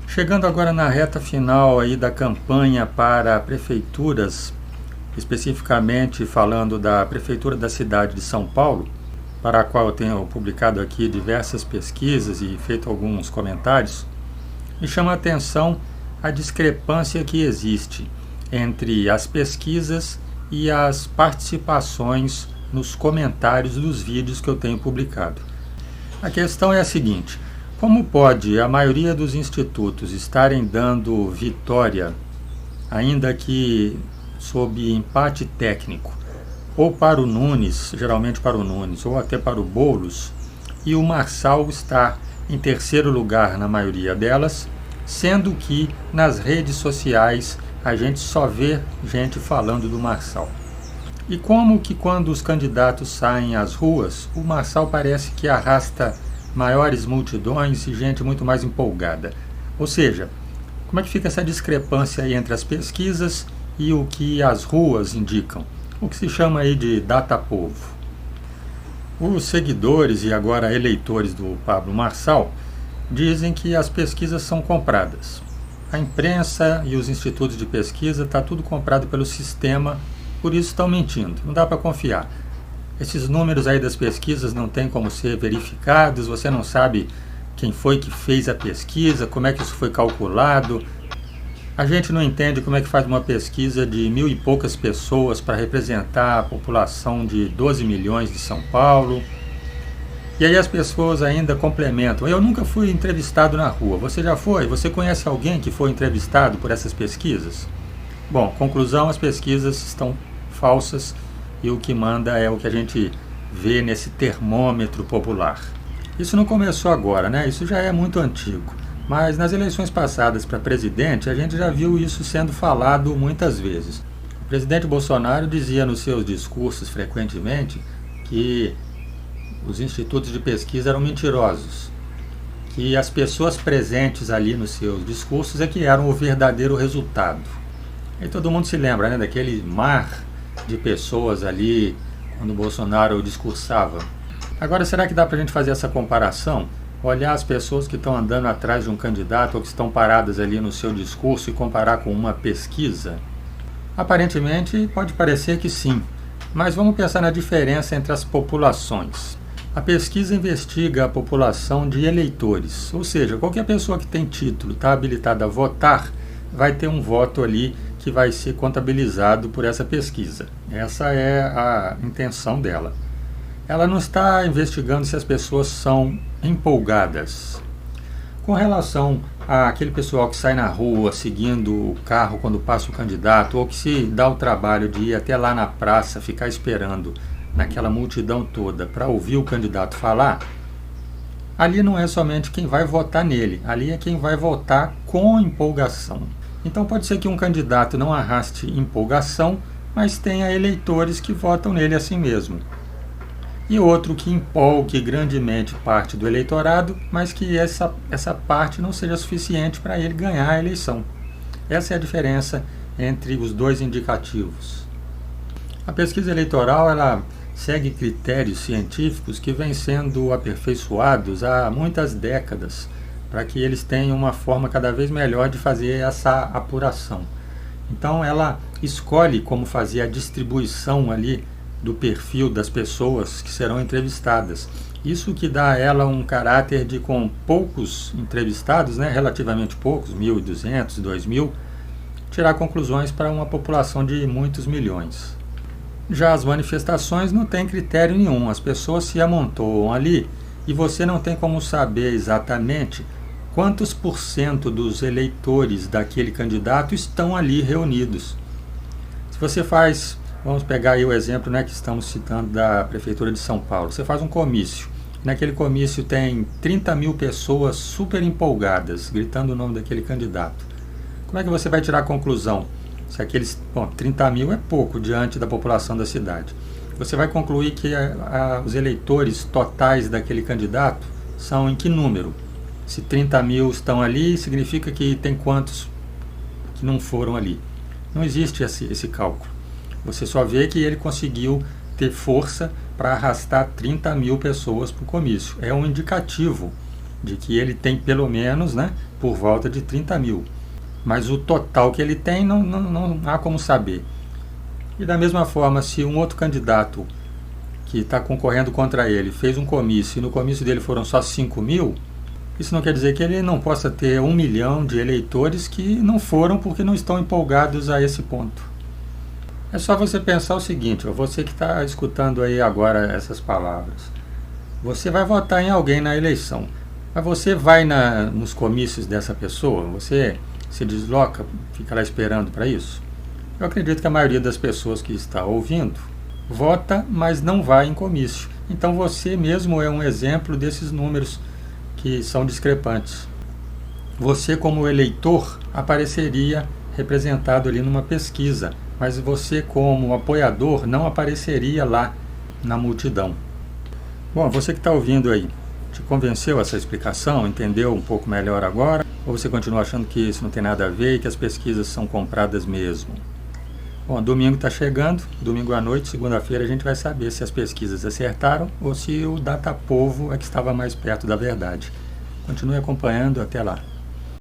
Chegando agora na reta final aí da campanha para prefeituras, especificamente falando da Prefeitura da cidade de São Paulo, para a qual eu tenho publicado aqui diversas pesquisas e feito alguns comentários, me chama a atenção a discrepância que existe entre as pesquisas e as participações nos comentários dos vídeos que eu tenho publicado. A questão é a seguinte: como pode a maioria dos institutos estarem dando vitória, ainda que sob empate técnico, ou para o Nunes, geralmente para o Nunes, ou até para o Boulos, e o Marçal está em terceiro lugar na maioria delas, sendo que nas redes sociais a gente só vê gente falando do Marçal? E como que quando os candidatos saem às ruas, o Marçal parece que arrasta maiores multidões e gente muito mais empolgada? Ou seja, como é que fica essa discrepância aí entre as pesquisas e o que as ruas indicam? O que se chama aí de data-povo. Os seguidores e agora eleitores do Pablo Marçal dizem que as pesquisas são compradas. A imprensa e os institutos de pesquisa está tudo comprado pelo sistema, por isso estão mentindo, não dá para confiar. Esses números aí das pesquisas não tem como ser verificados, você não sabe quem foi que fez a pesquisa, como é que isso foi calculado. A gente não entende como é que faz uma pesquisa de 1.000 e poucas pessoas para representar a população de 12 milhões de São Paulo. E aí as pessoas ainda complementam: eu nunca fui entrevistado na rua. Você já foi? Você conhece alguém que foi entrevistado por essas pesquisas? Bom, conclusão: as pesquisas estão falsas e o que manda é o que a gente vê nesse termômetro popular. Isso não começou agora, né? Isso já é muito antigo. Mas nas eleições passadas para presidente, a gente já viu isso sendo falado muitas vezes. O presidente Bolsonaro dizia nos seus discursos frequentemente que os institutos de pesquisa eram mentirosos, que as pessoas presentes ali nos seus discursos é que eram o verdadeiro resultado. E todo mundo se lembra, né, daquele mar de pessoas ali quando o Bolsonaro discursava. Agora, será que dá para a gente fazer essa comparação? Olhar as pessoas que estão andando atrás de um candidato ou que estão paradas ali no seu discurso e comparar com uma pesquisa? Aparentemente pode parecer que sim, mas vamos pensar na diferença entre as populações. A pesquisa investiga a população de eleitores, ou seja, qualquer pessoa que tem título, está habilitada a votar, vai ter um voto ali que vai ser contabilizado por essa pesquisa. Essa é a intenção dela. Ela não está investigando se as pessoas são empolgadas. Com relação àquele pessoal que sai na rua seguindo o carro quando passa o candidato, ou que se dá o trabalho de ir até lá na praça, ficar esperando naquela multidão toda para ouvir o candidato falar, ali não é somente quem vai votar nele, ali é quem vai votar com empolgação. Então pode ser que um candidato não arraste empolgação, mas tenha eleitores que votam nele assim mesmo. E outro que empolgue grandemente parte do eleitorado, mas que essa parte não seja suficiente para ele ganhar a eleição. Essa é a diferença entre os dois indicativos. A pesquisa eleitoral ela segue critérios científicos que vêm sendo aperfeiçoados há muitas décadas, para que eles tenham uma forma cada vez melhor de fazer essa apuração. Então ela escolhe como fazer a distribuição ali do perfil das pessoas que serão entrevistadas. Isso que dá a ela um caráter de, com poucos entrevistados, né, relativamente poucos, 1.200, 2.000, tirar conclusões para uma população de muitos milhões. Já as manifestações não têm critério nenhum, as pessoas se amontoam ali e você não tem como saber exatamente quantos por cento dos eleitores daquele candidato estão ali reunidos. Se você faz, vamos pegar aí o exemplo, né, que estamos citando da Prefeitura de São Paulo, você faz um comício, naquele comício tem 30.000 pessoas super empolgadas, gritando o nome daquele candidato. Como é que você vai tirar a conclusão? Se aqueles 30.000 é pouco diante da população da cidade. Você vai concluir que os eleitores totais daquele candidato são em que número? Se 30.000 estão ali, significa que tem quantos que não foram ali? Não existe esse cálculo. Você só vê que ele conseguiu ter força para arrastar 30.000 pessoas para o comício. É um indicativo de que ele tem pelo menos, né, por volta de 30 mil. Mas o total que ele tem não há como saber. E da mesma forma, se um outro candidato que está concorrendo contra ele fez um comício e no comício dele foram só 5 mil, isso não quer dizer que ele não possa ter 1 milhão de eleitores que não foram porque não estão empolgados a esse ponto. É só você pensar o seguinte, você que está escutando aí agora essas palavras, você vai votar em alguém na eleição, mas você vai nos comícios dessa pessoa, você se desloca, fica lá esperando para isso? Eu acredito que a maioria das pessoas que está ouvindo vota, mas não vai em comício. Então você mesmo é um exemplo desses números que são discrepantes. Você, como eleitor, apareceria representado ali numa pesquisa, mas você, como apoiador, não apareceria lá na multidão. Bom, você que está ouvindo aí, te convenceu essa explicação? Entendeu um pouco melhor agora? Ou você continua achando que isso não tem nada a ver e que as pesquisas são compradas mesmo? Bom, domingo está chegando, domingo à noite, segunda-feira a gente vai saber se as pesquisas acertaram ou se o Datapovo é que estava mais perto da verdade. Continue acompanhando, até lá.